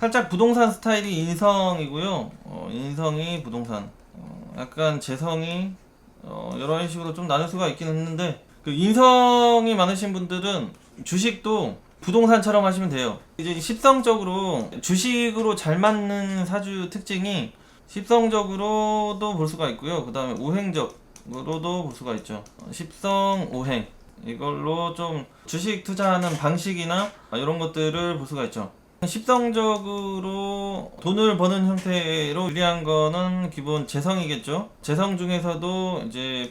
살짝 부동산 스타일이 인성이고요. 인성이 부동산. 약간 재성이 여러 식으로 좀 나눌 수가 있긴 했는데, 그 인성이 많으신 분들은 주식도 부동산처럼 하시면 돼요. 이제 십성적으로 주식으로 잘 맞는 사주 특징이 십성적으로도 볼 수가 있고요. 그 다음에 오행적으로도 볼 수가 있죠. 십성 오행, 이걸로 좀 주식 투자하는 방식이나 이런 것들을 볼 수가 있죠. 십성적으로 돈을 버는 형태로 유리한 거는 기본 재성이겠죠. 재성 중에서도 이제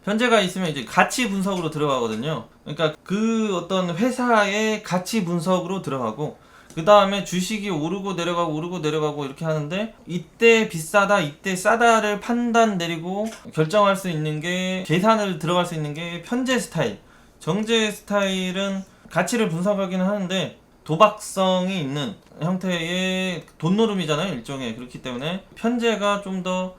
편재가 있으면 이제 가치 분석으로 들어가거든요. 그러니까 그 어떤 회사의 가치 분석으로 들어가고, 그 다음에 주식이 오르고 내려가고 이렇게 하는데, 이때 비싸다 이때 싸다를 판단 내리고 결정할 수 있는 게, 계산을 들어갈 수 있는 게 편재 스타일. 정제 스타일은 가치를 분석하기는 하는데 도박성이 있는 형태의 돈노름이잖아요, 일종의. 그렇기 때문에 편제가 좀 더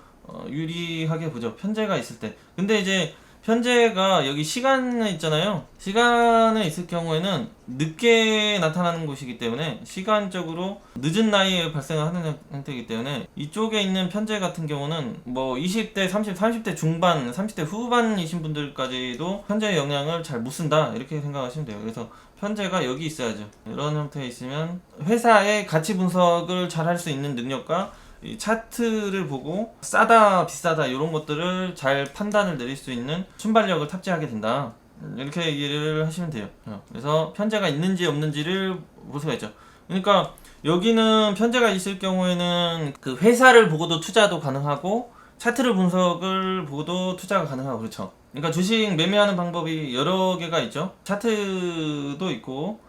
유리하게 보죠, 편제가 있을 때. 근데 이제 편제가 여기 시간에 있잖아요. 시간에 있을 경우에는 늦게 나타나는 곳이기 때문에, 시간적으로 늦은 나이에 발생하는 형태이기 때문에, 이쪽에 있는 편제 같은 경우는 뭐 20대, 30대 중반, 30대 후반이신 분들까지도 편제의 영향을 잘 못 쓴다, 이렇게 생각하시면 돼요. 그래서 편제가 여기 있어야죠. 이런 형태에 있으면 회사의 가치 분석을 잘 할 수 있는 능력과 이 차트를 보고 싸다 비싸다 이런 것들을 잘 판단을 내릴 수 있는 순발력을 탑재하게 된다, 이렇게 이해를 하시면 돼요. 그래서 편제가 있는지 없는지를 볼 수가 있죠. 그러니까 여기는 편제가 있을 경우에는 그 회사를 보고도 투자도 가능하고, 차트를 분석을 보고도 투자가 가능하고, 그렇죠. 그러니까 주식 매매하는 방법이 여러 개가 있죠. 차트도 있고,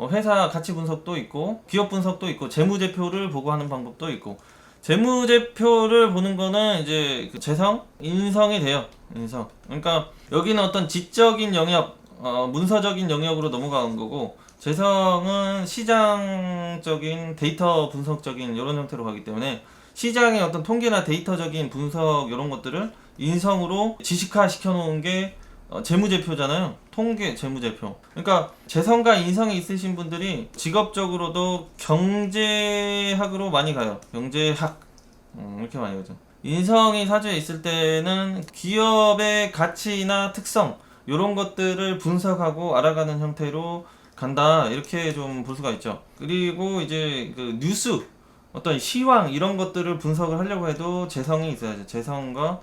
회사 가치 분석도 있고, 기업 분석도 있고, 재무제표를 보고 하는 방법도 있고. 재무제표를 보는 거는 이제 그 재성, 인성이 돼요. 인성. 그러니까 여기는 어떤 지적인 영역, 문서적인 영역으로 넘어가는 거고, 재성은 시장적인 데이터 분석적인 이런 형태로 가기 때문에, 시장의 어떤 통계나 데이터적인 분석 이런 것들을 인성으로 지식화 시켜놓은 게 재무제표잖아요. 통계 재무제표. 그러니까 재성과 인성이 있으신 분들이 직업적으로도 경제학으로 많이 가요. 경제학, 이렇게 많이 가죠. 인성이 사주에 있을 때는 기업의 가치나 특성 이런 것들을 분석하고 알아가는 형태로 간다, 이렇게 좀 볼 수가 있죠. 그리고 이제 그 뉴스, 어떤 시황 이런 것들을 분석을 하려고 해도 재성이 있어야죠. 재성과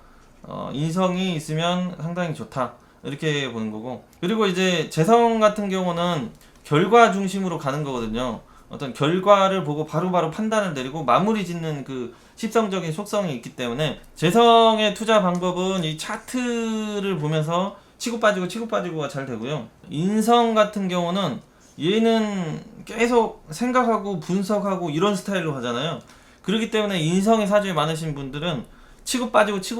인성이 있으면 상당히 좋다, 이렇게 보는 거고. 그리고 이제 재성 같은 경우는 결과 중심으로 가는 거거든요. 어떤 결과를 보고 바로바로 판단을 내리고 마무리 짓는 그 십성적인 속성이 있기 때문에, 재성의 투자 방법은 이 차트를 보면서 치고 빠지고가 잘 되고요. 인성 같은 경우는 얘는 계속 생각하고 분석하고 이런 스타일로 하잖아요. 그렇기 때문에 인성의 사주에 많으신 분들은 치고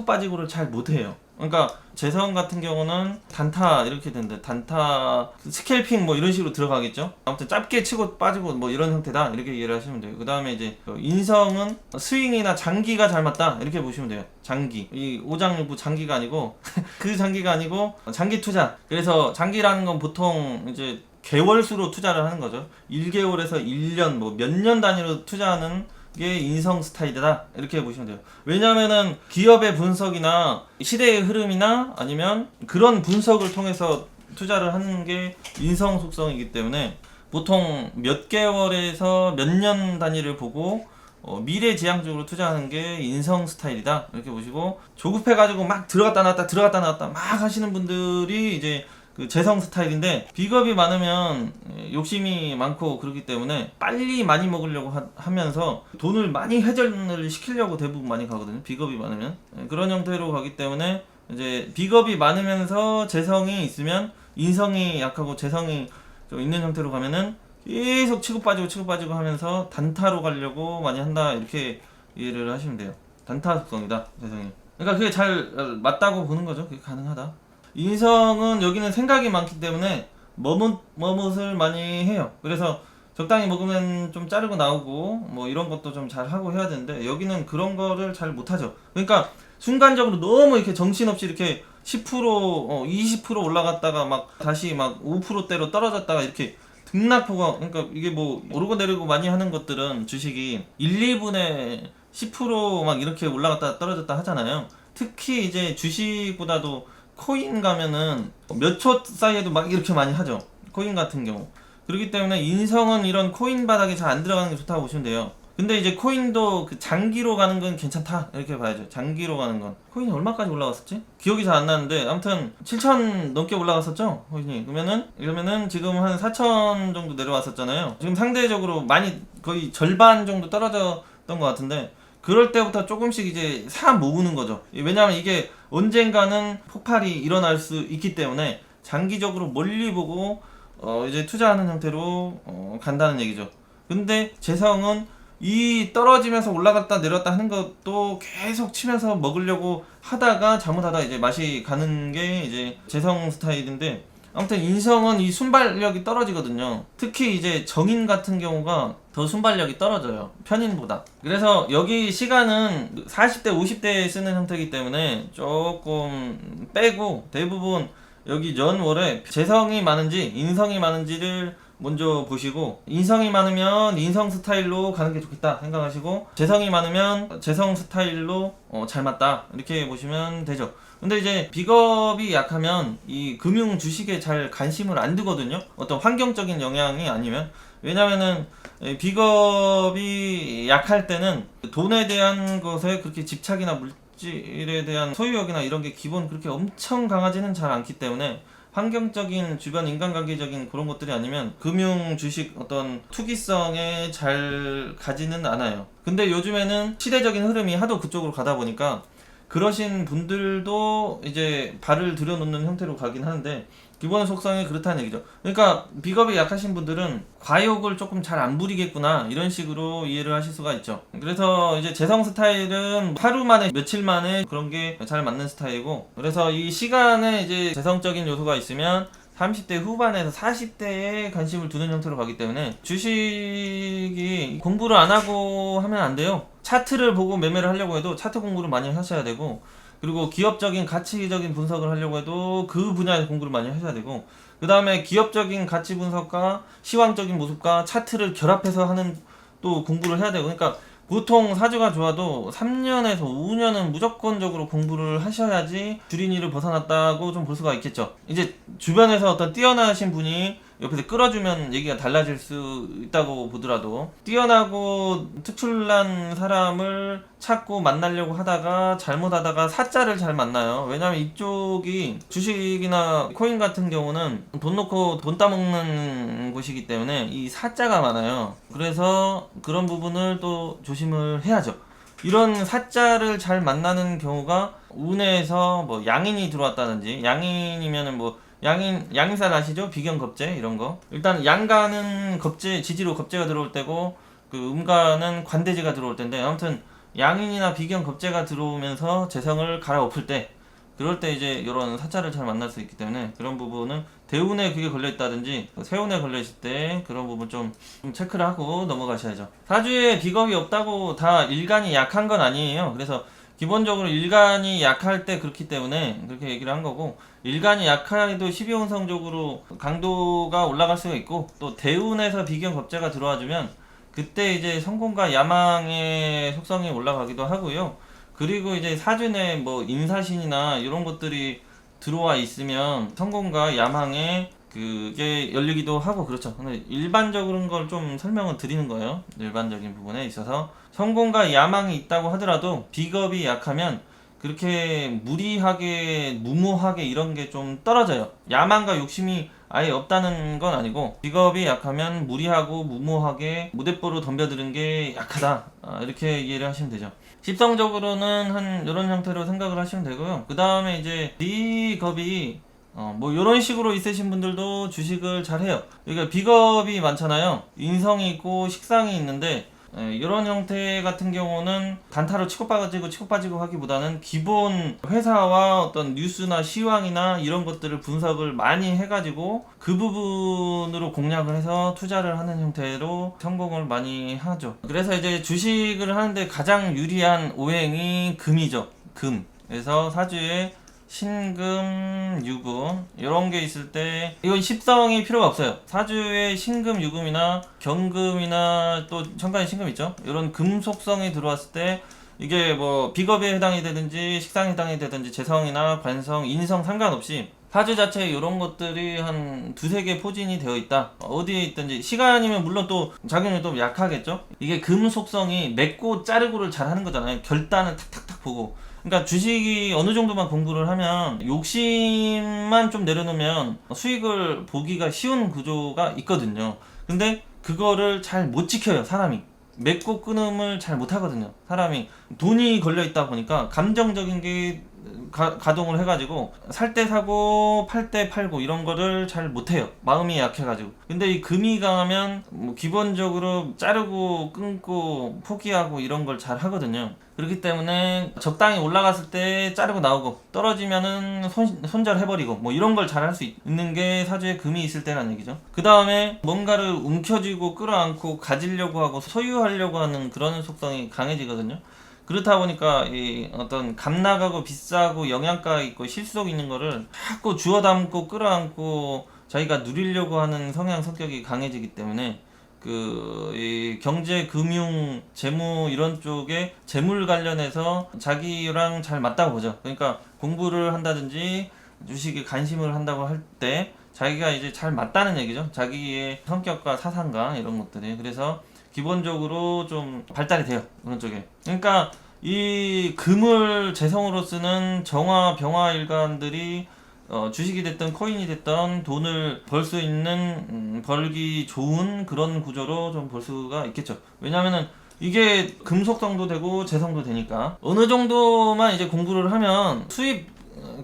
빠지고를 잘 못해요. 그러니까 재성 같은 경우는 단타 이렇게 되는데, 단타 스캘핑 뭐 이런 식으로 들어가겠죠. 아무튼 짧게 치고 빠지고 뭐 이런 형태다, 이렇게 이해를 하시면 돼요. 그 다음에 이제 인성은 스윙이나 장기가 잘 맞다, 이렇게 보시면 돼요. 장기, 이 오장육부 장기가 아니고 그 장기가 아니고 장기 투자. 그래서 장기라는 건 보통 이제 개월수로 투자를 하는 거죠. 1개월에서 1년 뭐 몇 년 단위로 투자하는 게 인성 스타일이다, 이렇게 보시면 돼요. 왜냐면은 기업의 분석이나 시대의 흐름이나 아니면 그런 분석을 통해서 투자를 하는 게 인성 속성이기 때문에, 보통 몇 개월에서 몇 년 단위를 보고 미래지향적으로 투자하는 게 인성 스타일이다, 이렇게 보시고, 조급해가지고 막 들어갔다 나왔다 막 하시는 분들이 이제 그 재성 스타일인데, 비겁이 많으면 욕심이 많고 그렇기 때문에 빨리 많이 먹으려고 하면서 돈을 많이 회전을 시키려고 대부분 많이 가거든요, 비겁이 많으면. 그런 형태로 가기 때문에 이제 비겁이 많으면서 재성이 있으면, 인성이 약하고 재성이 좀 있는 형태로 가면은 계속 치고 빠지고 하면서 단타로 가려고 많이 한다, 이렇게 이해를 하시면 돼요. 단타 속성이다, 재성이. 그러니까 그게 잘 맞다고 보는 거죠. 그게 가능하다. 인성은 여기는 생각이 많기 때문에 머뭇을 많이 해요. 그래서 적당히 먹으면 좀 자르고 나오고 뭐 이런 것도 좀 잘 하고 해야 되는데, 여기는 그런 거를 잘 못하죠. 그러니까 순간적으로 너무 이렇게 정신없이 이렇게 10%, 20% 올라갔다가 막 다시 막 5%대로 떨어졌다가 이렇게 등락포가, 그러니까 이게 뭐 오르고 내리고 많이 하는 것들은 주식이 1, 2분에 10%막 이렇게 올라갔다 떨어졌다 하잖아요. 특히 이제 주식보다도 코인 가면은 몇 초 사이에도 막 이렇게 많이 하죠. 코인 같은 경우. 그렇기 때문에 인성은 이런 코인 바닥에 잘 안 들어가는 게 좋다고 보시면 돼요. 근데 이제 코인도 그 장기로 가는 건 괜찮다 이렇게 봐야죠. 장기로 가는 건. 코인이 얼마까지 올라갔었지? 기억이 잘 안 나는데 아무튼 7천 넘게 올라갔었죠 코인이. 그러면은 지금 한 4천 정도 내려왔었잖아요. 지금 상대적으로 많이 거의 절반 정도 떨어졌던 것 같은데, 그럴 때부터 조금씩 이제 사 모으는 거죠. 왜냐하면 이게 언젠가는 폭발이 일어날 수 있기 때문에 장기적으로 멀리 보고 이제 투자하는 형태로 간다는 얘기죠. 근데 재성은 이 떨어지면서 올라갔다 내렸다 하는 것도 계속 치면서 먹으려고 하다가 잘못하다 이제 맛이 가는 게 이제 재성 스타일인데, 아무튼 인성은 이 순발력이 떨어지거든요. 특히 이제 정인 같은 경우가 더 순발력이 떨어져요, 편인보다. 그래서 여기 시간은 40대 50대에 쓰는 형태이기 때문에 조금 빼고, 대부분 여기 연월에 재성이 많은지 인성이 많은지를 먼저 보시고, 인성이 많으면 인성 스타일로 가는 게 좋겠다 생각하시고, 재성이 많으면 재성 스타일로 잘 맞다 이렇게 보시면 되죠. 근데 이제 비겁이 약하면 이 금융 주식에 잘 관심을 안 두거든요, 어떤 환경적인 영향이 아니면. 왜냐면은 비겁이 약할 때는 돈에 대한 것에 그렇게 집착이나 물질에 대한 소유욕이나 이런 게 기본 그렇게 엄청 강하지는 잘 않기 때문에, 환경적인 주변 인간관계적인 그런 것들이 아니면 금융 주식 어떤 투기성에 잘 가지는 않아요. 근데 요즘에는 시대적인 흐름이 하도 그쪽으로 가다 보니까 그러신 분들도 이제 발을 들여놓는 형태로 가긴 하는데, 기본 속성이 그렇다는 얘기죠. 그러니까 비겁이 약하신 분들은 과욕을 조금 잘 안 부리겠구나 이런 식으로 이해를 하실 수가 있죠. 그래서 이제 재성 스타일은 하루 만에 며칠 만에 그런 게 잘 맞는 스타일이고, 그래서 이 시간에 이제 재성적인 요소가 있으면 30대 후반에서 40대에 관심을 두는 형태로 가기 때문에, 주식이 공부를 안 하고 하면 안 돼요. 차트를 보고 매매를 하려고 해도 차트 공부를 많이 하셔야 되고, 그리고 기업적인 가치적인 분석을 하려고 해도 그 분야에서 공부를 많이 하셔야 되고, 그 다음에 기업적인 가치 분석과 시황적인 모습과 차트를 결합해서 하는 또 공부를 해야 되고. 그러니까 보통 사주가 좋아도 3년에서 5년은 무조건적으로 공부를 하셔야지 주린이를 벗어났다고 좀 볼 수가 있겠죠. 이제 주변에서 어떤 뛰어나신 분이 옆에서 끌어주면 얘기가 달라질 수 있다고 보더라도, 뛰어나고 특출난 사람을 찾고 만나려고 하다가 잘못하다가 사자를 잘 만나요. 왜냐면 이쪽이 주식이나 코인 같은 경우는 돈 놓고 돈 따먹는 곳이기 때문에 이 사자가 많아요. 그래서 그런 부분을 또 조심을 해야죠. 이런 사자를 잘 만나는 경우가, 운에서 뭐 양인이 들어왔다든지, 양인이면은 뭐 양인산 아시죠? 비견겁제 이런 거. 일단 양가는 겁제, 지지로 겁제가 들어올 때고, 그 음가는 관대지가 들어올 텐데, 아무튼 양인이나 비견겁제가 들어오면서 재성을 갈아엎을 때, 그럴 때 이제 이런 사자를 잘 만날 수 있기 때문에, 그런 부분은 대운에 그게 걸려있다든지 세운에 걸려있을 때 그런 부분 좀 체크를 하고 넘어가셔야죠. 사주에 비겁이 없다고 다 일간이 약한 건 아니에요. 그래서 기본적으로 일간이 약할 때 그렇기 때문에 그렇게 얘기를 한 거고, 일간이 약해도 12운성적으로 강도가 올라갈 수가 있고, 또 대운에서 비견겁제가 들어와주면 그때 이제 성공과 야망의 속성이 올라가기도 하고요. 그리고 이제 사주에 뭐 인사신이나 이런 것들이 들어와 있으면 성공과 야망에 그게 열리기도 하고 그렇죠. 근데 일반적인 걸 좀 설명을 드리는 거예요. 일반적인 부분에 있어서 성공과 야망이 있다고 하더라도 비겁이 약하면 그렇게 무리하게 무모하게 이런 게 좀 떨어져요. 야망과 욕심이 아예 없다는 건 아니고, 비겁이 약하면 무리하고 무모하게 무대뽀로 덤벼드는 게 약하다, 이렇게 이해를 하시면 되죠. 십성적으로는 한 이런 형태로 생각을 하시면 되고요. 그 다음에 이제 비겁이 뭐 이런 식으로 있으신 분들도 주식을 잘 해요. 그러니까 비겁이 많잖아요. 인성이 있고 식상이 있는데, 이런 형태 같은 경우는 단타로 치고 빠지고 하기보다는 기본 회사와 어떤 뉴스나 시황이나 이런 것들을 분석을 많이 해가지고 그 부분으로 공략을 해서 투자를 하는 형태로 성공을 많이 하죠. 그래서 이제 주식을 하는데 가장 유리한 오행이 금이죠. 금. 그래서 사주에 신금, 유금 이런 게 있을 때 이건 십성이 필요가 없어요. 사주에 신금, 유금이나 경금이나 또 천간에 신금 있죠. 이런 금속성이 들어왔을 때 이게 뭐 비겁에 해당이 되든지 식상에 해당이 되든지 재성이나 관성, 인성 상관없이 사주 자체에 이런 것들이 한 두세 개 포진이 되어 있다. 어디에 있든지 시간이면 물론 또 작용이 또 약하겠죠. 이게 금 속성이 맺고 자르고를 잘 하는 거잖아요. 결단을 탁탁탁 보고. 그러니까 주식이 어느 정도만 공부를 하면 욕심만 좀 내려놓으면 수익을 보기가 쉬운 구조가 있거든요. 근데 그거를 잘 못 지켜요, 사람이. 맺고 끊음을 잘 못하거든요. 사람이 돈이 걸려 있다 보니까 감정적인 게 가동을 해가지고 살 때 사고 팔 때 팔고 이런 거를 잘 못해요. 마음이 약해가지고. 근데 이 금이 강하면 뭐 기본적으로 자르고 끊고 포기하고 이런 걸 잘 하거든요. 그렇기 때문에 적당히 올라갔을 때 자르고 나오고 떨어지면은 손절해버리고 뭐 이런 걸 잘 할 수 있는 게 사주에 금이 있을 때라는 얘기죠. 그 다음에 뭔가를 움켜쥐고 끌어안고 가지려고 하고 소유하려고 하는 그런 속성이 강해지거든요. 그렇다 보니까 이 어떤 값 나가고 비싸고 영양가 있고 실속 있는 거를 자꾸 주워 담고 끌어안고 자기가 누리려고 하는 성격이 강해지기 때문에 이 경제, 금융, 재무 이런 쪽에 재물 관련해서 자기랑 잘 맞다고 보죠. 그러니까 공부를 한다든지 주식에 관심을 한다고 할 때 자기가 이제 잘 맞다는 얘기죠. 자기의 성격과 사상과 이런 것들이. 그래서 기본적으로 좀 발달이 돼요. 그런 쪽에. 그러니까 이 금을 재성으로 쓰는 정화, 병화 일간들이 주식이 됐든 코인이 됐든 돈을 벌 수 있는 벌기 좋은 그런 구조로 좀 볼 수가 있겠죠. 왜냐면은 이게 금속성도 되고 재성도 되니까 어느 정도만 이제 공부를 하면 수입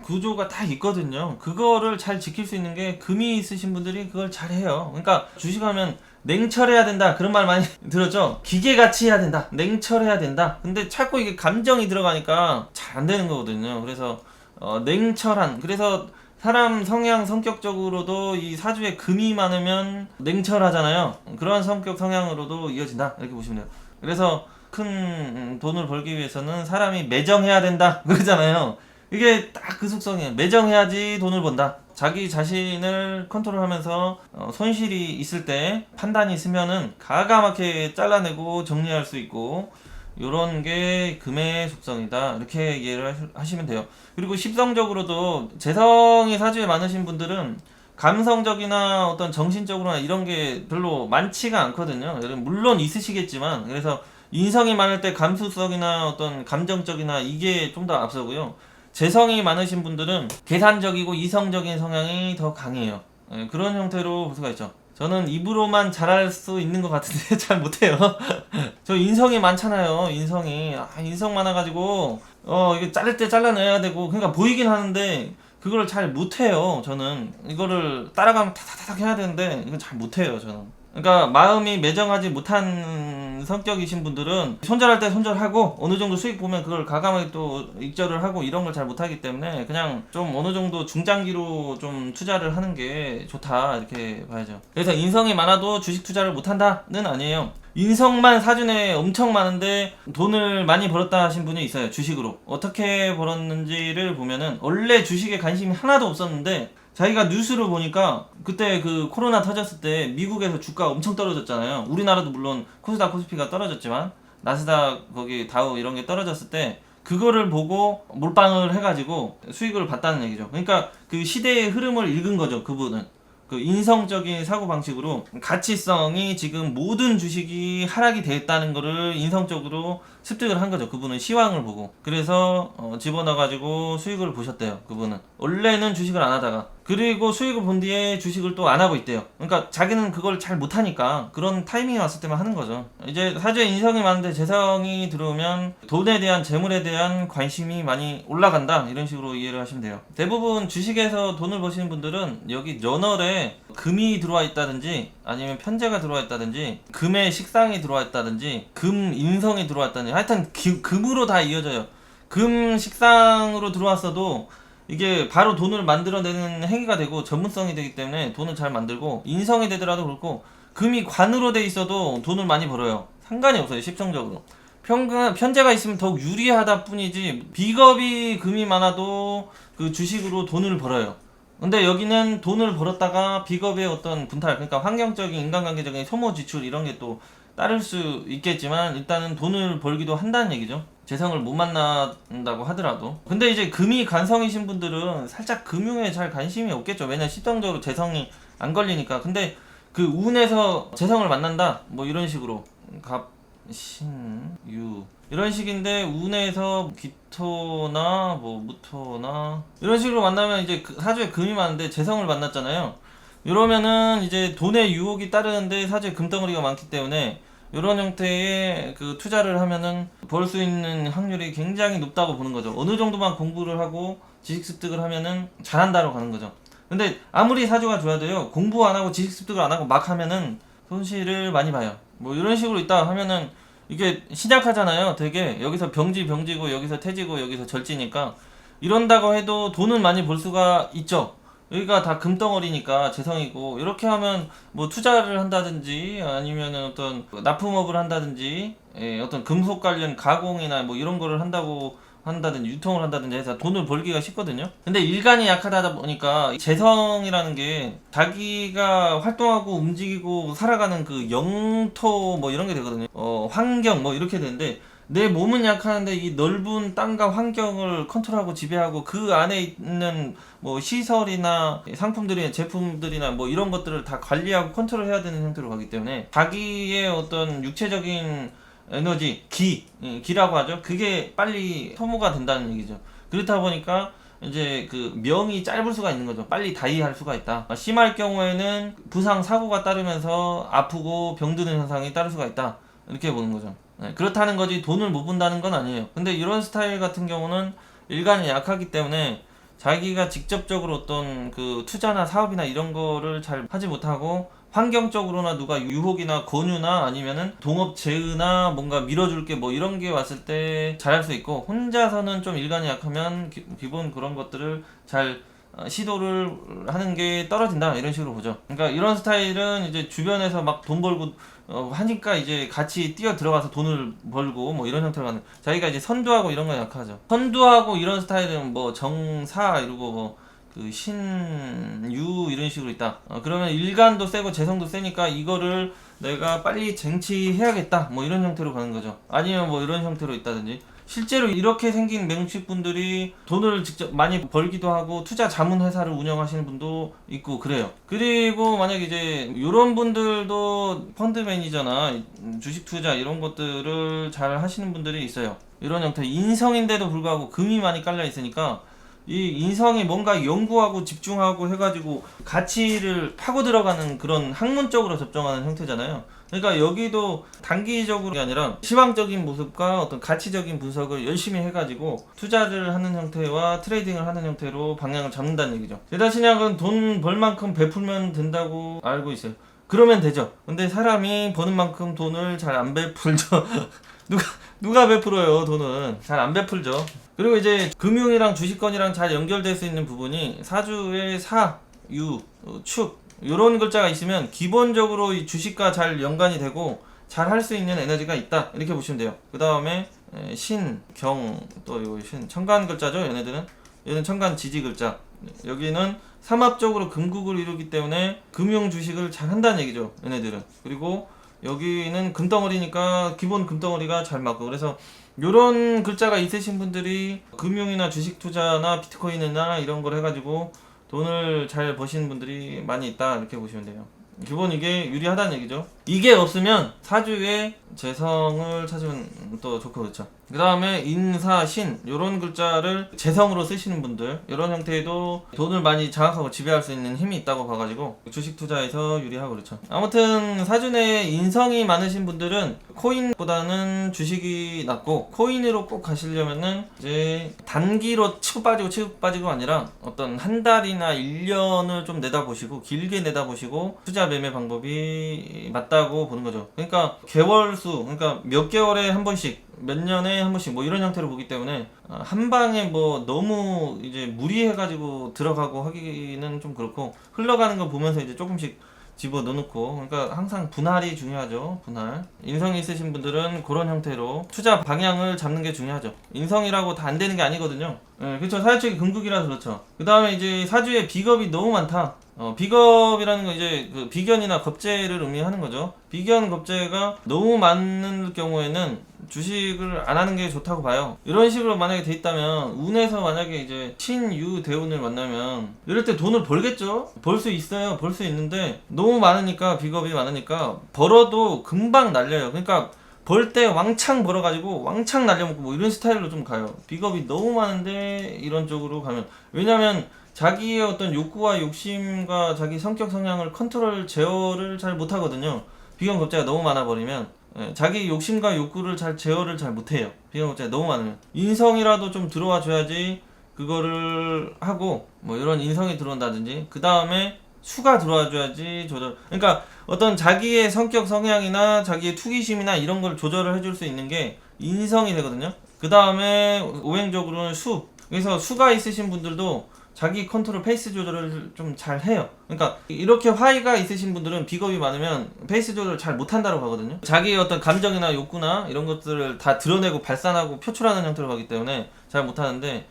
구조가 다 있거든요. 그거를 잘 지킬 수 있는 게 금이 있으신 분들이 그걸 잘 해요. 그러니까 주식하면 냉철해야 된다 그런 말 많이 들었죠. 기계같이 해야 된다, 냉철해야 된다. 근데 자꾸 이게 감정이 들어가니까 잘 안 되는 거거든요. 그래서 냉철한, 그래서 사람 성향 성격적으로도 이 사주에 금이 많으면 냉철하잖아요. 그러한 성격 성향으로도 이어진다 이렇게 보시면 돼요. 그래서 큰 돈을 벌기 위해서는 사람이 매정해야 된다 그러잖아요. 이게 딱 그 속성이에요. 매정해야지 돈을 번다. 자기 자신을 컨트롤하면서 손실이 있을 때 판단이 있으면은 가감하게 잘라내고 정리할 수 있고, 요런 게 금의 속성이다 이렇게 이해를 하시면 돼요. 그리고 십성적으로도 재성이 사주에 많으신 분들은 감성적이나 어떤 정신적으로나 이런 게 별로 많지가 않거든요. 물론 있으시겠지만, 그래서 인성이 많을 때 감수성이나 어떤 감정적이나 이게 좀 더 앞서고요. 재성이 많으신 분들은 계산적이고 이성적인 성향이 더 강해요. 그런 형태로 볼 수가 있죠. 저는 입으로만 잘할 수 있는 것 같은데 잘 못해요. 저 인성이 많잖아요. 인성 많아가지고 이게 자를 때 잘라내야 되고, 그러니까 보이긴 하는데 그걸 잘 못해요. 저는 이거를 따라가면 타타타닥 해야 되는데 이건 잘 못해요. 저는. 그러니까 마음이 매정하지 못한 성격이신 분들은 손절할 때 손절하고 어느 정도 수익 보면 그걸 가감하게 또 익절을 하고 이런 걸 잘 못하기 때문에 그냥 좀 어느 정도 중장기로 좀 투자를 하는 게 좋다 이렇게 봐야죠. 그래서 인성이 많아도 주식 투자를 못한다는 아니에요. 인성만 사준에 엄청 많은데 돈을 많이 벌었다 하신 분이 있어요. 주식으로 어떻게 벌었는지를 보면은 원래 주식에 관심이 하나도 없었는데 자기가 뉴스를 보니까 그때 그 코로나 터졌을 때 미국에서 주가 엄청 떨어졌잖아요. 우리나라도 물론 코스닥 코스피가 떨어졌지만 나스닥 거기 다우 이런 게 떨어졌을 때 그거를 보고 몰빵을 해가지고 수익을 봤다는 얘기죠. 그러니까 그 시대의 흐름을 읽은 거죠. 그분은 그 인성적인 사고 방식으로 가치성이 지금 모든 주식이 하락이 됐다는 거를 인성적으로 습득을 한 거죠. 그분은 시황을 보고. 그래서 집어넣어가지고 수익을 보셨대요. 그분은 원래는 주식을 안 하다가, 그리고 수익을 본 뒤에 주식을 또 안 하고 있대요. 그러니까 자기는 그걸 잘 못하니까 그런 타이밍이 왔을 때만 하는 거죠. 이제 사주에 인성이 많은데 재성이 들어오면 돈에 대한, 재물에 대한 관심이 많이 올라간다 이런 식으로 이해를 하시면 돼요. 대부분 주식에서 돈을 버시는 분들은 여기 저널에 금이 들어와 있다든지 아니면 편제가 들어와 있다든지 금의 식상이 들어와 있다든지 금 인성이 들어와 있다든지 하여튼 금으로 다 이어져요. 금 식상으로 들어왔어도 이게 바로 돈을 만들어내는 행위가 되고 전문성이 되기 때문에 돈을 잘 만들고, 인성이 되더라도 그렇고 금이 관으로 돼 있어도 돈을 많이 벌어요. 상관이 없어요. 십성적으로 편제가 있으면 더욱 유리하다 뿐이지 비겁이 금이 많아도 그 주식으로 돈을 벌어요. 근데 여기는 돈을 벌었다가 빅업의 어떤 분탈, 그러니까 환경적인 인간관계적인 소모 지출 이런 게 또 따를 수 있겠지만 일단은 돈을 벌기도 한다는 얘기죠. 재성을 못 만난다고 하더라도. 근데 이제 금이 간성이신 분들은 살짝 금융에 잘 관심이 없겠죠. 왜냐면 시성적으로 재성이 안 걸리니까. 근데 그 운에서 재성을 만난다 뭐 이런 식으로 갑, 신, 유 이런 식인데 운에서 기토나 뭐 무토나 이런 식으로 만나면 이제 사주에 금이 많은데 재성을 만났잖아요. 이러면은 이제 돈의 유혹이 따르는데 사주에 금덩어리가 많기 때문에 이런 형태의 그 투자를 하면은 벌 수 있는 확률이 굉장히 높다고 보는 거죠. 어느 정도만 공부를 하고 지식 습득을 하면은 잘한다로 가는 거죠. 근데 아무리 사주가 좋아도요, 공부 안 하고 지식 습득을 안 하고 막 하면은 손실을 많이 봐요. 뭐 이런 식으로 있다 하면은 이게 신약하잖아요. 되게 여기서 병지고 여기서 태지고 여기서 절지니까 이런다고 해도 돈은 많이 벌 수가 있죠. 여기가 다 금덩어리니까 재성이고 이렇게 하면 뭐 투자를 한다든지 아니면은 어떤 납품업을 한다든지 어떤 금속 관련 가공이나 뭐 이런 거를 한다든지 유통을 한다든지 해서 돈을 벌기가 쉽거든요. 근데 일간이 약하다 보니까 재성이라는 게 자기가 활동하고 움직이고 살아가는 그 영토 뭐 이런 게 되거든요. 환경 뭐 이렇게 되는데 내 몸은 약하는데 이 넓은 땅과 환경을 컨트롤하고 지배하고 그 안에 있는 뭐 시설이나 상품들이나 제품들이나 뭐 이런 것들을 다 관리하고 컨트롤해야 되는 형태로 가기 때문에 자기의 어떤 육체적인 에너지, 기라고 하죠. 그게 빨리 소모가 된다는 얘기죠. 그렇다 보니까 이제 그 명이 짧을 수가 있는 거죠. 빨리 다이할 수가 있다. 심할 경우에는 부상, 사고가 따르면서 아프고 병드는 현상이 따를 수가 있다. 이렇게 보는 거죠. 네, 그렇다는 거지 돈을 못 번다는 건 아니에요. 근데 이런 스타일 같은 경우는 일간이 약하기 때문에 자기가 직접적으로 어떤 그 투자나 사업이나 이런 거를 잘 하지 못하고 환경적으로나 누가 유혹이나 권유나 아니면은 동업 제휴나 뭔가 밀어줄 게 뭐 이런 게 왔을 때 잘할 수 있고 혼자서는 좀 일간이 약하면 기본 그런 것들을 잘 시도를 하는 게 떨어진다 이런 식으로 보죠. 그러니까 이런 스타일은 이제 주변에서 막 돈 벌고 하니까 이제 같이 뛰어 들어가서 돈을 벌고 뭐 이런 형태로 가는 자기가 이제 선두하고 이런 건 약하죠. 선두하고 이런 스타일은 뭐 정사 이러고 뭐 그 신유 이런 식으로 있다. 그러면 일간도 세고 재성도 세니까 이거를 내가 빨리 쟁취해야겠다 뭐 이런 형태로 가는 거죠. 아니면 뭐 이런 형태로 있다든지 실제로 이렇게 생긴 맹식분들이 돈을 직접 많이 벌기도 하고 투자 자문 회사를 운영하시는 분도 있고 그래요. 그리고 만약에 이제 이런 분들도 펀드 매니저나 주식 투자 이런 것들을 잘 하시는 분들이 있어요. 이런 형태 인성인데도 불구하고 금이 많이 깔려 있으니까 이 인성이 뭔가 연구하고 집중하고 해가지고 가치를 파고 들어가는 그런 학문적으로 접종하는 형태잖아요. 그러니까 여기도 단기적으로 아니라 시황적인 모습과 어떤 가치적인 분석을 열심히 해가지고 투자를 하는 형태와 트레이딩을 하는 형태로 방향을 잡는다는 얘기죠. 대다신약은 돈 벌 만큼 베풀면 된다고 알고 있어요. 그러면 되죠. 근데 사람이 버는 만큼 돈을 잘 안 베풀죠. 누가 베풀어요? 돈은 잘 안 베풀죠. 그리고 이제 금융이랑 주식권이랑 잘 연결될 수 있는 부분이 사주의 사, 유, 축 이런 글자가 있으면 기본적으로 이 주식과 잘 연관이 되고 잘 할 수 있는 에너지가 있다 이렇게 보시면 돼요. 그 다음에 신, 경, 또 이거 신, 천간 글자죠. 얘네들은 얘는 천간 지지 글자. 여기는 삼합적으로 금국을 이루기 때문에 금융 주식을 잘 한다는 얘기죠. 얘네들은. 그리고 여기는 금덩어리니까 기본 금덩어리가 잘 맞고 그래서 요런 글자가 있으신 분들이 금융이나 주식 투자나 비트코인이나 이런 걸 해가지고 돈을 잘 버시는 분들이 많이 있다 이렇게 보시면 돼요. 기본 이게 유리하다는 얘기죠. 이게 없으면 사주에 재성을 찾으면 또 좋고 그렇죠. 그 다음에 인사, 신 요런 글자를 재성으로 쓰시는 분들 이런 형태에도 돈을 많이 장악하고 지배할 수 있는 힘이 있다고 봐가지고 주식 투자에서 유리하고 그렇죠. 아무튼 사주 내에 인성이 많으신 분들은 코인보다는 주식이 낫고 코인으로 꼭 가시려면은 이제 단기로 치고 빠지고 아니라 어떤 한 달이나 1년을 좀 내다보시고 길게 내다보시고 투자 매매 방법이 맞다고 보는 거죠. 그러니까 개월수 그러니까 몇 개월에 한 번씩 몇 년에 한 번씩 뭐 이런 형태로 보기 때문에 한 방에 뭐 너무 이제 무리해가지고 들어가고 하기는 좀 그렇고 흘러가는 거 보면서 이제 조금씩 집어넣고, 그러니까 항상 분할이 중요하죠. 분할. 인성이 있으신 분들은 그런 형태로 투자 방향을 잡는 게 중요하죠. 인성이라고 다 안 되는 게 아니거든요. 예, 그렇죠. 사주축이 금국이라서 그렇죠. 그 다음에 이제 사주에 비겁이 너무 많다. 비겁이라는 건 이제 그 비견이나 겁재를 의미하는 거죠. 비견 겁재가 너무 많은 경우에는 주식을 안 하는 게 좋다고 봐요. 이런 식으로 만약에 돼 있다면 운에서 만약에 이제 신유 대운을 만나면 이럴 때 돈을 벌겠죠. 벌 수 있어요. 벌 수 있는데 너무 많으니까, 비겁이 많으니까 벌어도 금방 날려요. 그러니까 벌 때 왕창 벌어가지고 왕창 날려먹고 뭐 이런 스타일로 좀 가요. 비겁이 너무 많은데 이런 쪽으로 가면, 왜냐면 자기의 어떤 욕구와 욕심과 자기 성격 성향을 컨트롤 제어를 잘 못하거든요. 비견 겁재가 너무 많아 버리면, 자기 욕심과 욕구를 잘 제어를 잘 못해요. 비견 겁재가 너무 많으면 인성이라도 좀 들어와 줘야지 그거를 하고, 뭐 이런 인성이 들어온다든지, 그 다음에 수가 들어와 줘야지 조절. 그러니까 어떤 자기의 성격 성향이나 자기의 투기심이나 이런 걸 조절을 해줄 수 있는 게 인성이 되거든요. 그 다음에 오행적으로는 수. 그래서 수가 있으신 분들도 자기 컨트롤 페이스 조절을 좀 잘 해요. 그러니까 이렇게 화의가 있으신 분들은 비겁이 많으면 페이스 조절을 잘 못한다고 하거든요. 자기의 어떤 감정이나 욕구나 이런 것들을 다 드러내고 발산하고 표출하는 형태로 가기 때문에 잘 못하는데,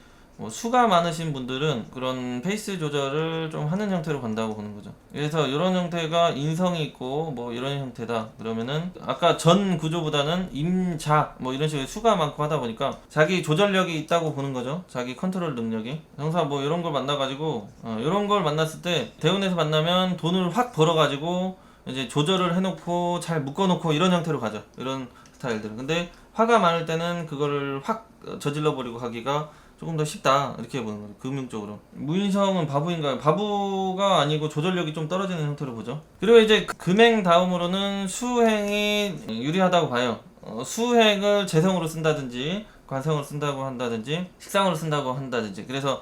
수가 많으신 분들은 그런 페이스 조절을 좀 하는 형태로 간다고 보는 거죠. 그래서 이런 형태가 인성이 있고 뭐 이런 형태다 그러면은, 아까 전 구조보다는 임자 뭐 이런 식으로 수가 많고 하다 보니까 자기 조절력이 있다고 보는 거죠. 자기 컨트롤 능력이. 항상 뭐 이런 걸 만나가지고, 이런 걸 만났을 때 대운에서 만나면 돈을 확 벌어가지고 이제 조절을 해놓고 잘 묶어놓고 이런 형태로 가죠. 이런 스타일들은. 근데 화가 많을 때는 그거를 확 저질러 버리고 가기가 조금 더 쉽다, 이렇게 보는 거죠. 금융적으로. 무인성은 바보인가요? 바보가 아니고 조절력이 좀 떨어지는 형태로 보죠. 그리고 이제 금행 다음으로는 수행이 유리하다고 봐요. 수행을 재성으로 쓴다든지 관성으로 쓴다고 한다든지 식상으로 쓴다고 한다든지, 그래서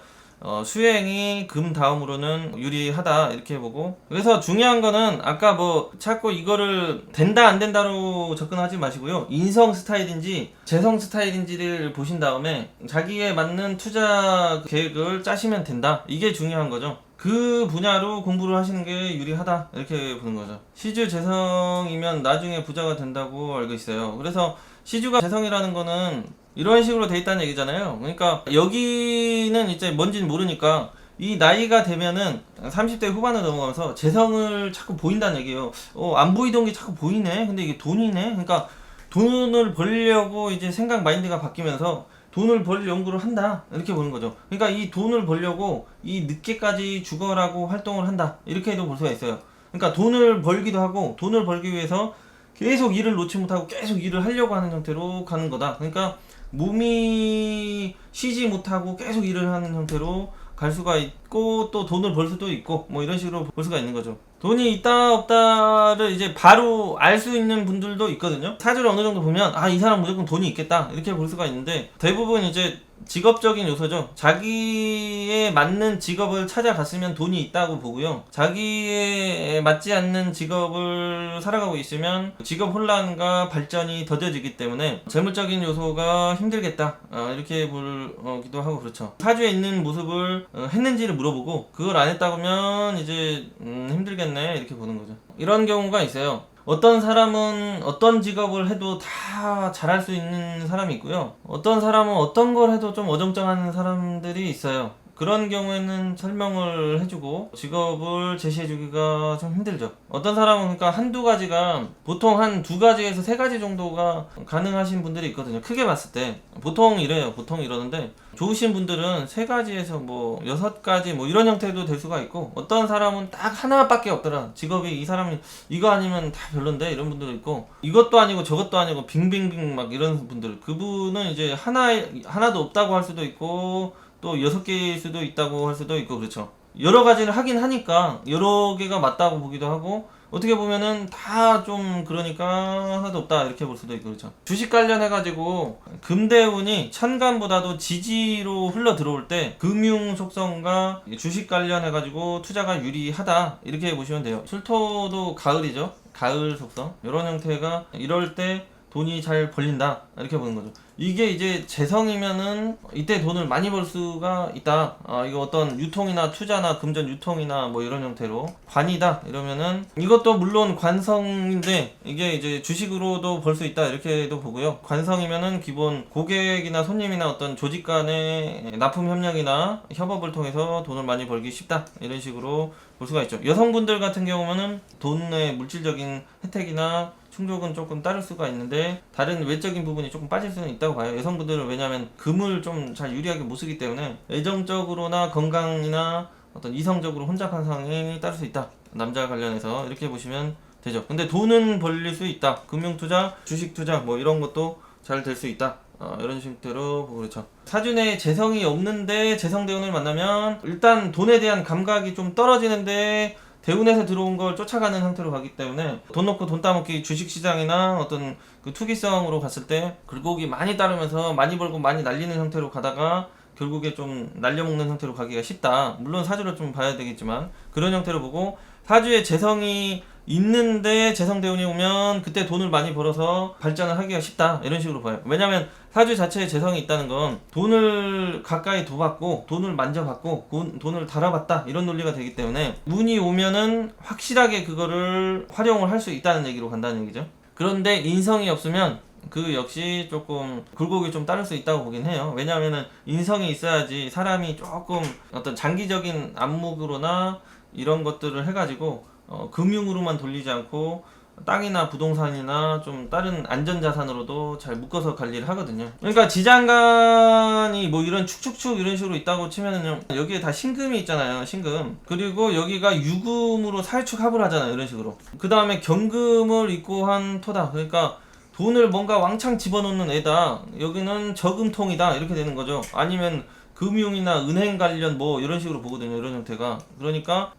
수행이 금 다음으로는 유리하다, 이렇게 보고. 그래서 중요한 거는 아까 뭐 자꾸 이거를 된다 안 된다로 접근하지 마시고요. 인성 스타일인지 재성 스타일인지를 보신 다음에 자기에 맞는 투자 계획을 짜시면 된다, 이게 중요한 거죠. 그 분야로 공부를 하시는 게 유리하다, 이렇게 보는 거죠. 시주 재성이면 나중에 부자가 된다고 알고 있어요. 그래서 시주가 재성이라는 거는 이런 식으로 돼 있다는 얘기잖아요. 그러니까 여기는 이제 뭔지는 모르니까 이 나이가 되면은 30대 후반을 넘어가면서 재성을 자꾸 보인다는 얘기예요. 안 보이던 게 자꾸 보이네. 근데 이게 돈이네. 그러니까 돈을 벌려고 이제 생각 마인드가 바뀌면서 돈을 벌 연구를 한다, 이렇게 보는 거죠. 그러니까 이 돈을 벌려고 이 늦게까지 죽어라고 활동을 한다, 이렇게도 볼 수가 있어요. 그러니까 돈을 벌기도 하고, 돈을 벌기 위해서 계속 일을 놓지 못하고 계속 일을 하려고 하는 형태로 가는 거다. 그러니까 몸이 쉬지 못하고 계속 일을 하는 형태로 갈 수가 있고, 또 돈을 벌 수도 있고, 뭐 이런 식으로 볼 수가 있는 거죠. 돈이 있다 없다를 이제 바로 알 수 있는 분들도 있거든요. 사주를 어느 정도 보면 이 사람 무조건 돈이 있겠다, 이렇게 볼 수가 있는데, 대부분 이제 직업적인 요소죠. 자기에 맞는 직업을 찾아갔으면 돈이 있다고 보고요. 자기에 맞지 않는 직업을 살아가고 있으면 직업 혼란과 발전이 더뎌지기 때문에 재물적인 요소가 힘들겠다, 이렇게 보기도 하고 그렇죠. 사주에 있는 모습을 했는지를 물어보고, 그걸 안 했다면 이제 힘들겠네, 이렇게 보는 거죠. 이런 경우가 있어요. 어떤 사람은 어떤 직업을 해도 다 잘할 수 있는 사람이 있고요. 어떤 사람은 어떤 걸 해도 좀 어정쩡한 사람들이 있어요. 그런 경우에는 설명을 해주고 직업을 제시해주기가 좀 힘들죠. 어떤 사람은 그러니까 한두 가지가, 보통 한 두 가지에서 세 가지 정도가 가능하신 분들이 있거든요. 크게 봤을 때 보통 이래요. 보통 이러는데, 좋으신 분들은 세 가지에서 뭐 여섯 가지 뭐 이런 형태도 될 수가 있고, 어떤 사람은 딱 하나밖에 없더라. 직업이 이 사람이 이거 아니면 다 별론데, 이런 분들도 있고, 이것도 아니고 저것도 아니고 빙빙빙 막 이런 분들, 그분은 이제 하나도 없다고 할 수도 있고, 또 6개일 수도 있다고 할 수도 있고, 그렇죠. 여러 가지를 하긴 하니까 여러 개가 맞다고 보기도 하고, 어떻게 보면은 다 좀 그러니까 하나도 없다, 이렇게 볼 수도 있고, 그렇죠. 주식 관련해가지고 금대운이 천간보다도 지지로 흘러 들어올 때 금융 속성과 주식 관련해가지고 투자가 유리하다, 이렇게 보시면 돼요. 술토도 가을이죠. 가을 속성. 이런 형태가 이럴 때 돈이 잘 벌린다 이렇게 보는 거죠. 이게 이제 재성이면은 이때 돈을 많이 벌 수가 있다. 이거 어떤 유통이나 투자나 금전 유통이나 뭐 이런 형태로 관이다 이러면은 이것도 물론 관성인데 이게 이제 주식으로도 벌 수 있다 이렇게도 보고요. 관성이면은 기본 고객이나 손님이나 어떤 조직 간의 납품 협력이나 협업을 통해서 돈을 많이 벌기 쉽다 이런 식으로 볼 수가 있죠. 여성분들 같은 경우는 돈의 물질적인 혜택이나 충족은 조금 따를 수가 있는데 다른 외적인 부분이 조금 빠질 수는 있다고 봐요. 여성분들은 왜냐하면 금을 좀 잘 유리하게 못 쓰기 때문에 애정적으로나 건강이나 어떤 이성적으로 혼잡한 상황이 따를 수 있다. 남자 관련해서 이렇게 보시면 되죠. 근데 돈은 벌릴 수 있다. 금융투자, 주식투자 뭐 이런 것도 잘 될 수 있다. 이런 식대로 보고 그렇죠. 사주에 재성이 없는데 재성대운을 만나면 일단 돈에 대한 감각이 좀 떨어지는데 대운에서 들어온 걸 쫓아가는 형태로 가기 때문에 돈 넣고 돈 따먹기 주식시장이나 어떤 그 투기성으로 갔을 때 굴곡이 많이 따르면서 많이 벌고 많이 날리는 형태로 가다가 결국에 좀 날려먹는 형태로 가기가 쉽다. 물론 사주를 좀 봐야 되겠지만 그런 형태로 보고 사주에 재성이 있는데 재성대운이 오면 그때 돈을 많이 벌어서 발전을 하기가 쉽다 이런 식으로 봐요. 왜냐면 사주 자체에 재성이 있다는 건 돈을 가까이 둬봤고 돈을 만져봤고 돈을 달아봤다 이런 논리가 되기 때문에 운이 오면은 확실하게 그거를 활용을 할 수 있다는 얘기로 간다는 얘기죠. 그런데 인성이 없으면 그 역시 조금 굴곡이 좀 따를 수 있다고 보긴 해요. 왜냐하면은 인성이 있어야지 사람이 조금 어떤 장기적인 안목으로나 이런 것들을 해가지고 금융으로만 돌리지 않고 땅이나 부동산이나 좀 다른 안전자산으로도 잘 묶어서 관리를 하거든요. 그러니까 지장간이 뭐 이런 축축축 이런 식으로 있다고 치면은요, 여기에 다 신금이 있잖아요. 신금. 그리고 여기가 유금으로 사유축합을 하잖아요. 이런 식으로. 그 다음에 경금을 입고 한 토다. 그러니까 돈을 뭔가 왕창 집어넣는 애다. 여기는 저금통이다. 이렇게 되는 거죠. 아니면 금융이나 은행 관련 뭐 이런 식으로 보거든요. 이런 형태가. 그러니까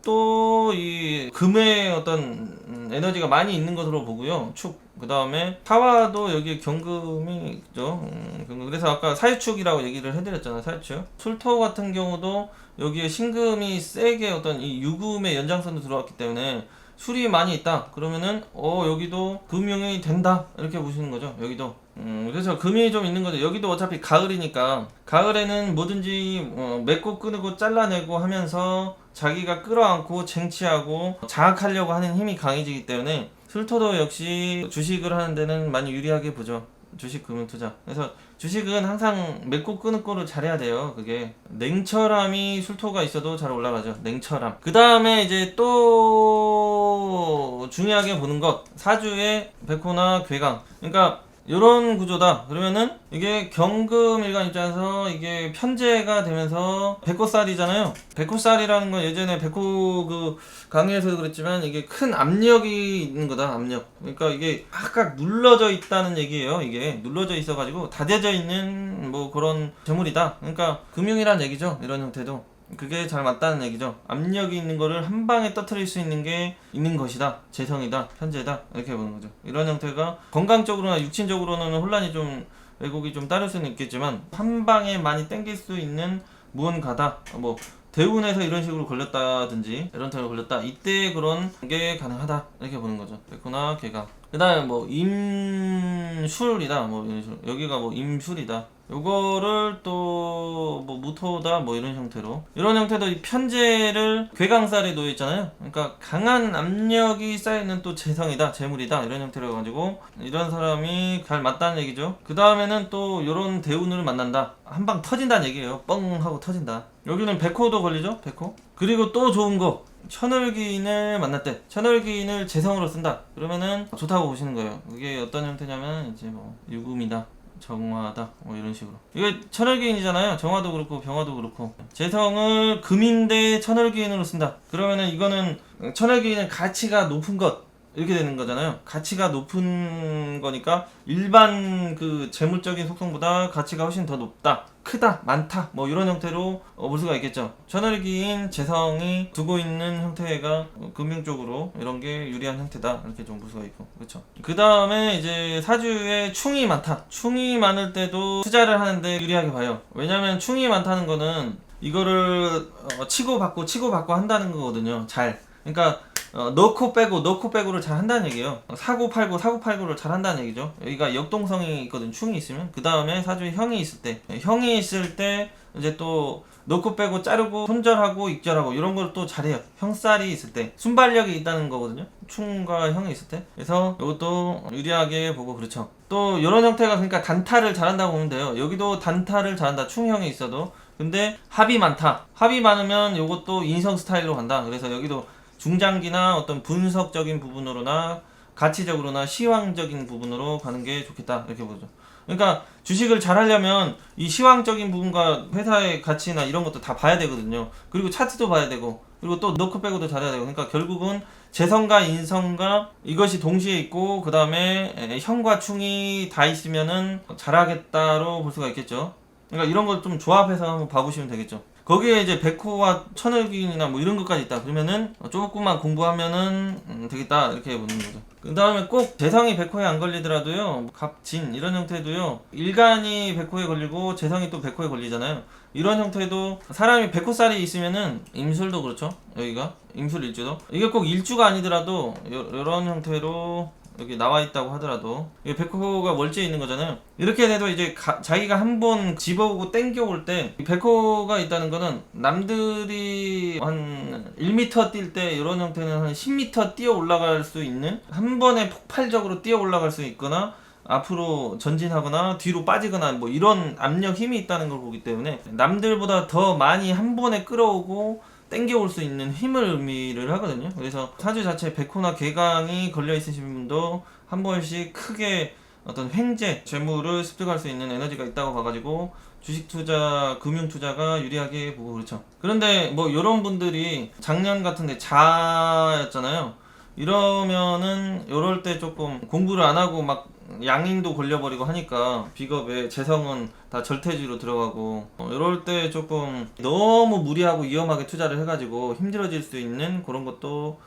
또 이 금의 어떤 에너지가 많이 있는 것으로 보고요. 축. 그 다음에 사화도 여기에 경금이 있죠. 그래서 아까 사유축이라고 얘기를 해드렸잖아요. 사유축. 술토 같은 경우도 여기에 신금이 세게 어떤 이 유금의 연장선도 들어왔기 때문에 술이 많이 있다. 그러면은 여기도 금융이 된다. 이렇게 보시는 거죠. 여기도. 그래서 금이 좀 있는 거죠. 여기도 어차피 가을이니까 가을에는 뭐든지 맺고 끊고 잘라내고 하면서 자기가 끌어안고 쟁취하고 장악하려고 하는 힘이 강해지기 때문에 술토도 역시 주식을 하는 데는 많이 유리하게 보죠. 주식 금융 투자. 그래서 주식은 항상 맺고 끊을 거를 잘해야 돼요. 그게 냉철함이 술토가 있어도 잘 올라가죠. 냉철함. 그 다음에 이제 또 중요하게 보는 것, 사주의 백호나 괴강. 그러니까 요런 구조다. 그러면은 이게 경금일간 입장에서 이게 편제가 되면서 백호살이잖아요. 백호살이라는 건 예전에 백호 그 강의에서도 그랬지만 이게 큰 압력이 있는 거다. 압력. 그러니까 이게 각각 눌러져 있다는 얘기예요. 이게 눌러져 있어가지고 다져져 있는 뭐 그런 재물이다. 그러니까 금융이란 얘기죠. 이런 형태도. 그게 잘 맞다는 얘기죠. 압력이 있는 거를 한 방에 터트릴 수 있는 게 있는 것이다. 재성이다. 현재다. 이렇게 보는 거죠. 이런 형태가 건강적으로나 육신적으로는 혼란이 좀 왜곡이 좀 따를 수는 있겠지만 한 방에 많이 땡길 수 있는 무언가다. 뭐 대운에서 이런 식으로 걸렸다든지 이런 태로 걸렸다. 이때 그런 게 가능하다. 이렇게 보는 거죠. 백호나 개가. 그 다음에 뭐 임술이다. 뭐 이런 식으로. 여기가 뭐 임술이다. 요거를 또 뭐 무토다 뭐 이런 형태로 이런 형태도 이 편제를 괴강살에 놓여 있잖아요. 그러니까 강한 압력이 쌓여있는 또 재성이다 재물이다 이런 형태로 해가지고 이런 사람이 잘 맞다는 얘기죠. 그 다음에는 또 요런 대운을 만난다. 한 방 터진다는 얘기예요. 뻥 하고 터진다. 여기는 백호도 걸리죠. 백호. 그리고 또 좋은 거 천을기인을 만날 때 천을기인을 재성으로 쓴다. 그러면은 좋다고 보시는 거예요. 그게 어떤 형태냐면 이제 뭐 유금이다. 정화다 뭐 이런 식으로. 이게 천을기인이잖아요. 정화도 그렇고 병화도 그렇고 재성을 금인데 천을기인으로 쓴다. 그러면은 이거는 천을기인은 가치가 높은 것 이렇게 되는 거잖아요. 가치가 높은 거니까 일반 그 재물적인 속성보다 가치가 훨씬 더 높다, 크다, 많다 뭐 이런 형태로 볼 수가 있겠죠. 천을기인 재성이 두고 있는 형태가 금융적으로 이런 게 유리한 형태다 이렇게 좀 볼 수가 있고 그렇죠. 그 다음에 이제 사주에 충이 많다. 충이 많을 때도 투자를 하는데 유리하게 봐요. 왜냐면 충이 많다는 거는 이거를 치고받고 한다는 거거든요. 잘. 그러니까 넣고 빼고를 잘 한다는 얘기예요. 사고 팔고를 잘 한다는 얘기죠. 여기가 역동성이 있거든. 충이 있으면. 그 다음에 사주에 형이 있을 때 이제 또 넣고 빼고 자르고 손절하고 익절하고 이런 걸 또 잘해요. 형살이 있을 때 순발력이 있다는 거거든요. 충과 형이 있을 때. 그래서 이것도 유리하게 보고 그렇죠. 또 이런 형태가 그러니까 단타를 잘한다고 보면 돼요. 여기도 단타를 잘한다. 충형이 있어도. 근데 합이 많다. 합이 많으면 이것도 인성 스타일로 간다. 그래서 여기도 중장기나 어떤 분석적인 부분으로나 가치적으로나 시황적인 부분으로 가는 게 좋겠다 이렇게 보죠. 그러니까 주식을 잘 하려면 이 시황적인 부분과 회사의 가치나 이런 것도 다 봐야 되거든요. 그리고 차트도 봐야 되고 그리고 또 넣고 빼고도 잘해야 되고 그러니까 결국은 재성과 인성과 이것이 동시에 있고 그 다음에 형과 충이 다 있으면은 잘하겠다로 볼 수가 있겠죠. 그러니까 이런 걸 좀 조합해서 한번 봐보시면 되겠죠. 거기에 이제 백호와 천을기이나 뭐 이런 것까지 있다. 그러면은 조금만 공부하면은 되겠다 이렇게 보는 거죠. 그 다음에 꼭 재성이 백호에 안 걸리더라도요, 갑진 이런 형태도요, 일간이 백호에 걸리고 재성이 또 백호에 걸리잖아요. 이런 형태도 사람이 백호살이 있으면은 임술도 그렇죠. 여기가 임술 일주도 이게 꼭 일주가 아니더라도 이런 형태로 여기 나와 있다고 하더라도 이게 백호가 월지에 있는 거잖아요. 이렇게 돼도 이제 자기가 한번 집어오고 땡겨올 때 백호가 있다는 거는 남들이 한 1m 뛸 때 이런 형태는 한 10m 뛰어 올라갈 수 있는 한 번에 폭발적으로 뛰어 올라갈 수 있거나 앞으로 전진하거나 뒤로 빠지거나 뭐 이런 압력 힘이 있다는 걸 보기 때문에 남들보다 더 많이 한 번에 끌어오고 땡겨올 수 있는 힘을 의미를 하거든요. 그래서 사주 자체 백호나 개강이 걸려 있으신 분도 한 번씩 크게 어떤 횡재, 재물을 습득할 수 있는 에너지가 있다고 봐가지고 주식 투자, 금융 투자가 유리하게 보고 그렇죠. 그런데 뭐 이런 분들이 작년 같은데 자였잖아요. 이러면은 요럴 때 조금 공부를 안 하고 막 양인도 걸려버리고 하니까 비겁에 재성은 다 절퇴지로 들어가고 이럴 때 조금 너무 무리하고 위험하게 투자를 해가지고 힘들어질 수 있는 그런 것도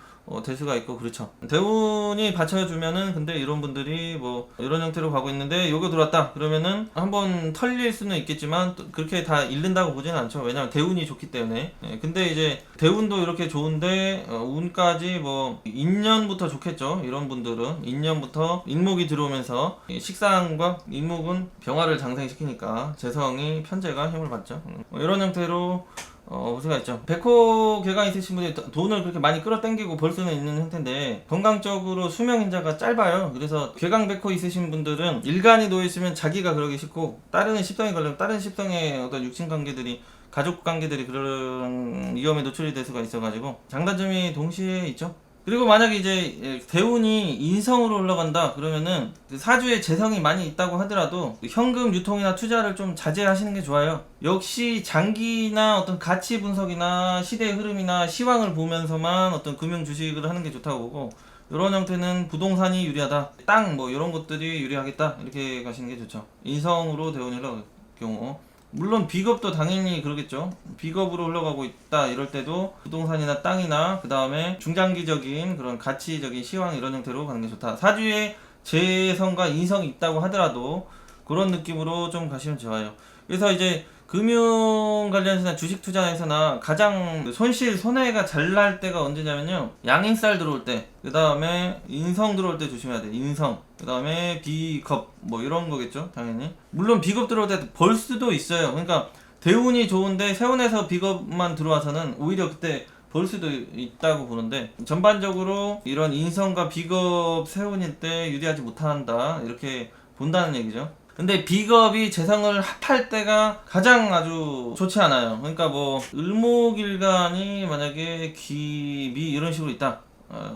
될 수가 있고 그렇죠. 대운이 받쳐주면은 근데 이런 분들이 뭐 이런 형태로 가고 있는데 요거 들어왔다 그러면은 한번 털릴 수는 있겠지만 또 그렇게 다 잃는다고 보지는 않죠. 왜냐면 대운이 좋기 때문에. 근데 이제 대운도 이렇게 좋은데 운까지 뭐 인년부터 좋겠죠. 이런 분들은 인년부터 인목이 들어오면서 식상과 인목은 병화를 장생시키니까 재성이 편재가 힘을 받죠. 이런 형태로 우수가 있죠. 백호 개강 있으신 분들이 돈을 그렇게 많이 끌어당기고 벌 수는 있는 형태인데 건강적으로 수명인자가 짧아요. 그래서 개강 백호 있으신 분들은 일간이 놓여있으면 자기가 그러기 싫고 다른 십성이 걸리면 다른 십성의 어떤 육친관계들이 가족 관계들이 그런 위험에 노출이 될 수가 있어가지고 장단점이 동시에 있죠. 그리고 만약에 이제 대운이 인성으로 올라간다 그러면은 사주에 재성이 많이 있다고 하더라도 현금 유통이나 투자를 좀 자제하시는 게 좋아요. 역시 장기나 어떤 가치 분석이나 시대의 흐름이나 시황을 보면서만 어떤 금융 주식을 하는 게 좋다고 보고 이런 형태는 부동산이 유리하다, 땅 뭐 이런 것들이 유리하겠다 이렇게 가시는 게 좋죠. 인성으로 대운이 올라갈 경우. 물론 비겁도 당연히 그러겠죠. 비겁으로 흘러가고 있다 이럴 때도 부동산이나 땅이나 그 다음에 중장기적인 그런 가치적인 시황 이런 형태로 가는 게 좋다. 사주에 재성과 인성이 있다고 하더라도 그런 느낌으로 좀 가시면 좋아요. 그래서 이제 금융 관련해서나 주식 투자에서나 가장 손실 손해가 잘 날 때가 언제냐면요, 양인살 들어올 때, 그 다음에 인성 들어올 때 조심해야 돼. 인성, 그 다음에 비겁 뭐 이런 거겠죠 당연히. 물론 비겁 들어올 때 벌 수도 있어요. 그러니까 대운이 좋은데 세운에서 비겁만 들어와서는 오히려 그때 벌 수도 있다고 보는데, 전반적으로 이런 인성과 비겁 세운일 때 유리하지 못한다 이렇게 본다는 얘기죠. 근데 비겁이 재성을 합할 때가 가장 아주 좋지 않아요. 그러니까 뭐 을목일간이 만약에 기미 이런 식으로 있다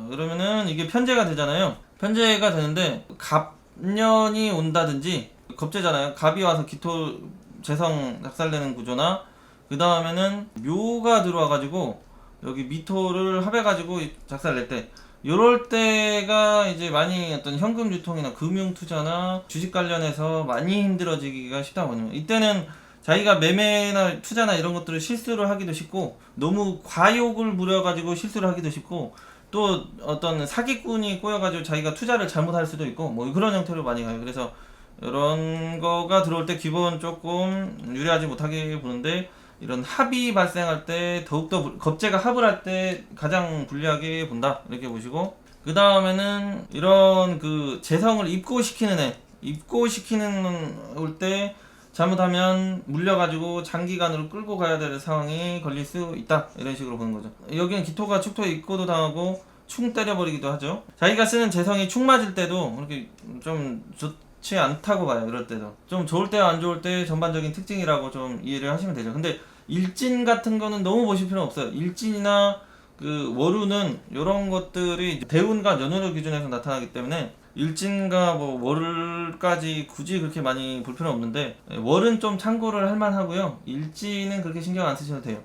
그러면은 이게 편제가 되잖아요. 편제가 되는데 갑년이 온다든지, 겁재잖아요. 갑이 와서 기토 재성 작살내는 구조나 그 다음에는 묘가 들어와가지고 여기 미토를 합해가지고 작살낼 때, 요럴 때가 이제 많이 어떤 현금 유통이나 금융 투자나 주식 관련해서 많이 힘들어지기가 쉽다고요. 이때는 자기가 매매나 투자나 이런 것들을 실수를 하기도 쉽고, 너무 과욕을 부려가지고 실수를 하기도 쉽고, 또 어떤 사기꾼이 꼬여가지고 자기가 투자를 잘못할 수도 있고 뭐 그런 형태로 많이 가요. 그래서 이런 거가 들어올 때 기본 조금 유리하지 못하게 보는데, 이런 합이 발생할 때 더욱더 겁재가 합을 할 때 가장 불리하게 본다 이렇게 보시고, 그 다음에는 이런 그 재성을 입고시키는 애, 입고시키는 올 때 잘못하면 물려가지고 장기간으로 끌고 가야 될 상황이 걸릴 수 있다 이런 식으로 보는 거죠. 여기는 기토가 축토에 입고도 당하고 충 때려버리기도 하죠. 자기가 쓰는 재성이 충 맞을 때도 이렇게 좀 좋지 않다고 봐요. 이럴 때도 좀 좋을 때와 안 좋을 때 전반적인 특징이라고 좀 이해를 하시면 되죠. 근데 일진 같은 거는 너무 보실 필요는 없어요. 일진이나 그 월우는 이런 것들이 대운과 연운을 기준해서 나타나기 때문에 일진과 뭐 월까지 굳이 그렇게 많이 볼 필요는 없는데, 월은 좀 참고를 할 만하고요. 일진은 그렇게 신경 안 쓰셔도 돼요.